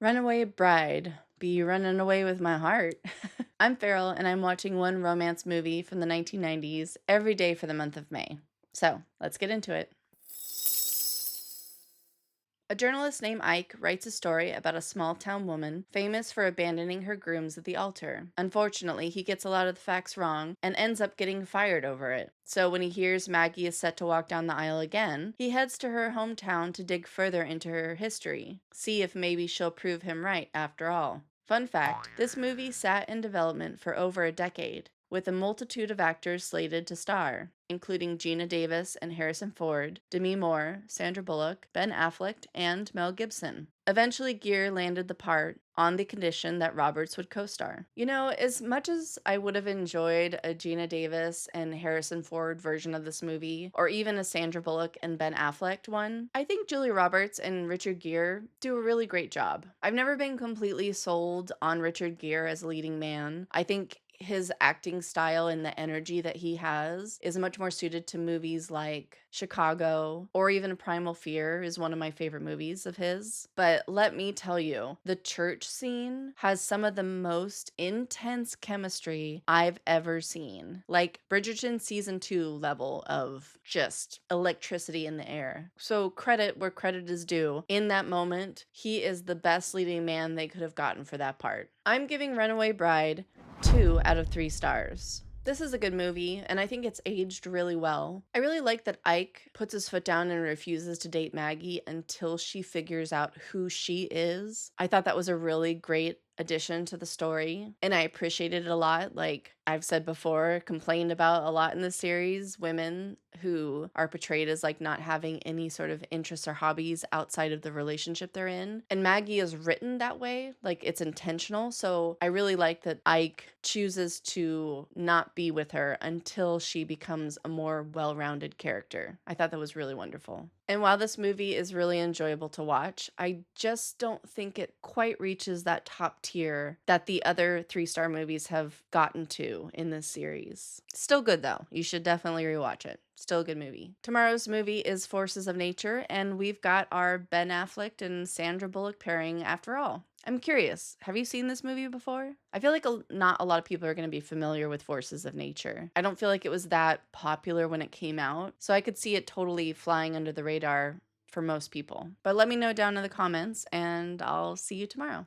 Runaway Bride, be running away with my heart. I'm Farrell, and I'm watching one romance movie from the 1990s every day for the month of May. So let's get into it. A journalist named Ike writes a story about a small town woman famous for abandoning her grooms at the altar. Unfortunately, he gets a lot of the facts wrong and ends up getting fired over it. So when he hears Maggie is set to walk down the aisle again, he heads to her hometown to dig further into her history, see if maybe she'll prove him right after all. Fun fact, this movie sat in development for over a decade, with a multitude of actors slated to star, including Gina Davis and Harrison Ford, Demi Moore, Sandra Bullock, Ben Affleck, and Mel Gibson. Eventually, Gere landed the part on the condition that Roberts would co-star. You know, as much as I would have enjoyed a Gina Davis and Harrison Ford version of this movie, or even a Sandra Bullock and Ben Affleck one, I think Julia Roberts and Richard Gere do a really great job. I've never been completely sold on Richard Gere as a leading man. I think his acting style and the energy that he has is much more suited to movies like Chicago, or even Primal Fear is one of my favorite movies of his. But let me tell you, the church scene has some of the most intense chemistry I've ever seen. Like Bridgerton season 2 level of just electricity in the air. So credit where credit is due. In that moment, he is the best leading man they could have gotten for that part. I'm giving Runaway Bride 2 out of 3 stars. This is a good movie, and I think it's aged really well. I really like that Ike puts his foot down and refuses to date Maggie until she figures out who she is. I thought that was a really great addition to the story, and I appreciated it a lot. Like I've said before, complained about a lot in the series, women who are portrayed as like not having any sort of interests or hobbies outside of the relationship they're in. And Maggie is written that way, like it's intentional. So I really like that Ike chooses to not be with her until she becomes a more well-rounded character. I thought that was really wonderful. And while this movie is really enjoyable to watch, I just don't think it quite reaches that top tier that the other 3-star movies have gotten to in this series. Still good though. You should definitely rewatch it. Still a good movie. Tomorrow's movie is Forces of Nature, and we've got our Ben Affleck and Sandra Bullock pairing after all. I'm curious, have you seen this movie before? I feel like not a lot of people are going to be familiar with Forces of Nature. I don't feel like it was that popular when it came out, so I could see it totally flying under the radar for most people. But let me know down in the comments, and I'll see you tomorrow.